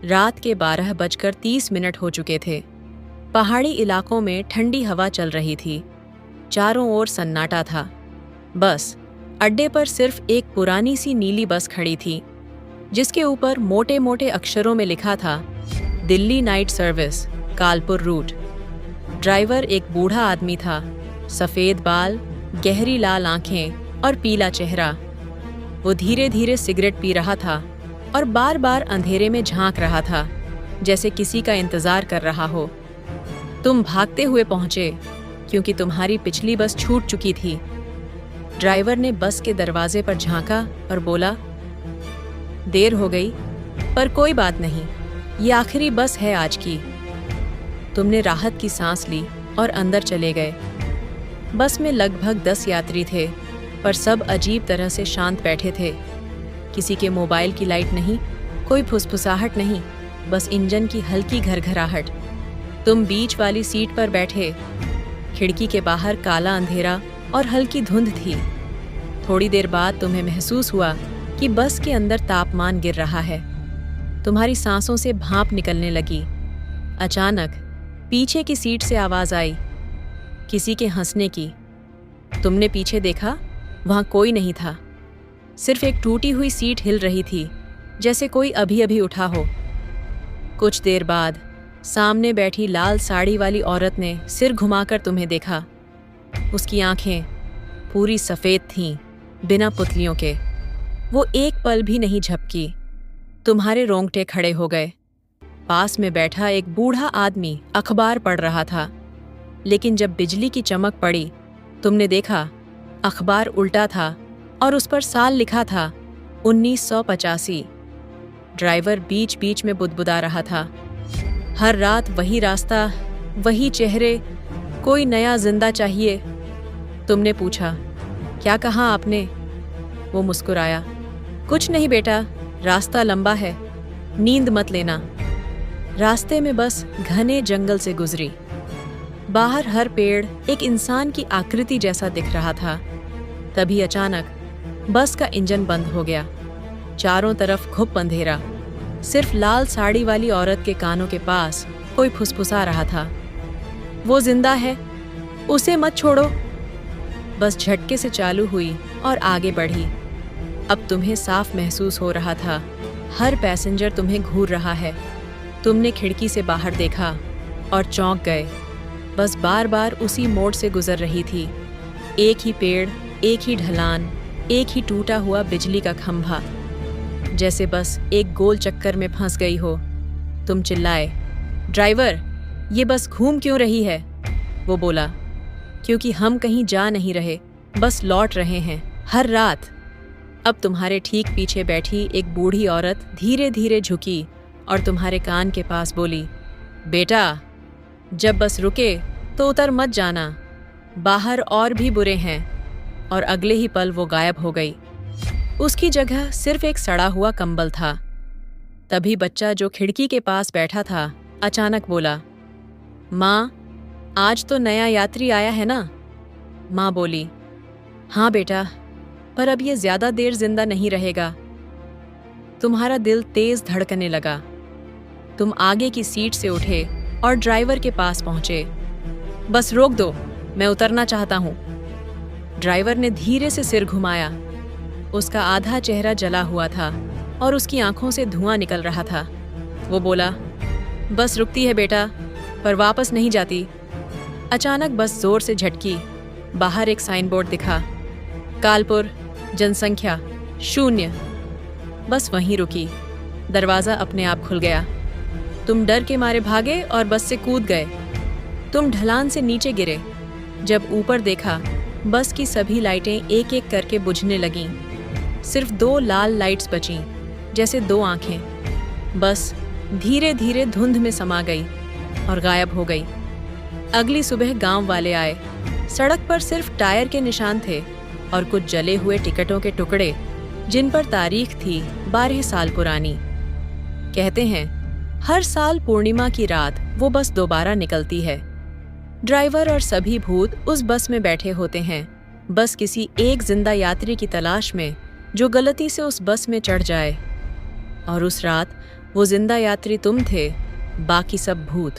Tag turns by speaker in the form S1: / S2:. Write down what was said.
S1: रात के 12:30 हो चुके थे। पहाड़ी इलाकों में ठंडी हवा चल रही थी। चारों ओर सन्नाटा था। बस अड्डे पर सिर्फ एक पुरानी सी नीली बस खड़ी थी, जिसके ऊपर मोटे मोटे अक्षरों में लिखा था, Delhi night service, Kalpur route. Driver एक बूढ़ा आदमी था, सफ़ेद बाल, गहरी लाल आंखें और पीला चेहरा। वो धीरे धीरे सिगरेट पी रहा था और बार बार अंधेरे में झांक रहा था, जैसे किसी का इंतज़ार कर रहा हो। तुम भागते हुए पहुंचे, क्योंकि तुम्हारी पिछली बस छूट चुकी थी। ड्राइवर ने बस के दरवाजे पर झांका और बोला, देर हो गई, पर कोई बात नहीं, ये आखिरी बस है आज की। तुमने राहत की सांस ली और अंदर चले गए। बस में लगभग 10 यात्री थे, पर सब अजीब तरह से शांत बैठे थे। किसी के मोबाइल की लाइट नहीं, कोई फुसफुसाहट नहीं, बस इंजन की हल्की घरघराहट। तुम बीच वाली सीट पर बैठे। खिड़की के बाहर काला अंधेरा और हल्की धुंध थी। थोड़ी देर बाद तुम्हें महसूस हुआ कि बस के अंदर तापमान गिर रहा है। तुम्हारी सांसों से भाप निकलने लगी। अचानक पीछे की सीट से आवाज आई, किसी के हंसने की। तुमने पीछे देखा, वहां कोई नहीं था। सिर्फ एक टूटी हुई सीट हिल रही थी, जैसे कोई अभी अभी उठा हो। कुछ देर बाद सामने बैठी लाल साड़ी वाली औरत ने सिर घुमाकर तुम्हें देखा। उसकी आंखें पूरी सफ़ेद थीं, बिना पुतलियों के। वो एक पल भी नहीं झपकी। तुम्हारे रोंगटे खड़े हो गए। पास में बैठा एक बूढ़ा आदमी अखबार पढ़ रहा था, लेकिन जब बिजली की चमक पड़ी, तुमने देखा अखबार उल्टा था और उस पर साल लिखा था 1985। ड्राइवर बीच बीच में बुदबुदा रहा था, हर रात वही रास्ता, वही चेहरे, कोई नया जिंदा चाहिए। तुमने पूछा, क्या कहा आपने? वो मुस्कुराया, कुछ नहीं बेटा, रास्ता लंबा है, नींद मत लेना। रास्ते में बस घने जंगल से गुजरी। बाहर हर पेड़ एक इंसान की आकृति जैसा दिख रहा था। तभी अचानक बस का इंजन बंद हो गया। चारों तरफ घुप अंधेरा। सिर्फ लाल साड़ी वाली औरत के कानों के पास कोई फुसफुसा रहा था, वो जिंदा है, उसे मत छोड़ो। बस झटके से चालू हुई और आगे बढ़ी। अब तुम्हें साफ महसूस हो रहा था, हर पैसेंजर तुम्हें घूर रहा है। तुमने खिड़की से बाहर देखा और चौंक गए। बस बार बार उसी मोड़ से गुजर रही थी। एक ही पेड़, एक ही ढलान, एक ही टूटा हुआ बिजली का खंभा, जैसे बस एक गोल चक्कर में फंस गई हो। तुम चिल्लाए, ड्राइवर, ये बस घूम क्यों रही है? वो बोला, क्योंकि हम कहीं जा नहीं रहे, बस लौट रहे हैं, हर रात। अब तुम्हारे ठीक पीछे बैठी एक बूढ़ी औरत धीरे धीरे झुकी और तुम्हारे कान के पास बोली, बेटा, जब बस रुके तो उतर मत जाना, बाहर और भी बुरे हैं। और अगले ही पल वो गायब हो गई। उसकी जगह सिर्फ एक सड़ा हुआ कंबल था। तभी बच्चा जो खिड़की के पास बैठा था अचानक बोला, माँ, आज तो नया यात्री आया है ना? माँ बोली, हाँ बेटा, पर अब ये ज्यादा देर जिंदा नहीं रहेगा। तुम्हारा दिल तेज धड़कने लगा। तुम आगे की सीट से उठे और ड्राइवर के पास पहुंचे। बस रोक दो, मैं उतरना चाहता हूं। ड्राइवर ने धीरे से सिर घुमाया। उसका आधा चेहरा जला हुआ था और उसकी आंखों से धुआं निकल रहा था। वो बोला, बस रुकती है बेटा, पर वापस नहीं जाती। अचानक बस जोर से झटकी। बाहर एक साइन बोर्ड दिखा, कालपुर, जनसंख्या 0। बस वहीं रुकी। दरवाज़ा अपने आप खुल गया। तुम डर के मारे भागे और बस से कूद गए। तुम ढलान से नीचे गिरे। जब ऊपर देखा, बस की सभी लाइटें एक एक करके बुझने लगीं। सिर्फ 2 लाल लाइट्स बचीं, जैसे 2 आंखें। बस धीरे धीरे धुंध में समा गई और गायब हो गई। अगली सुबह गांव वाले आए। सड़क पर सिर्फ टायर के निशान थे और कुछ जले हुए टिकटों के टुकड़े, जिन पर तारीख थी 12 साल पुरानी। कहते हैं, हर साल पूर्णिमा की रात वो बस दोबारा निकलती है। ड्राइवर और सभी भूत उस बस में बैठे होते हैं, बस किसी एक जिंदा यात्री की तलाश में जो गलती से उस बस में चढ़ जाए। और उस रात वो जिंदा यात्री तुम थे, बाकी सब भूत।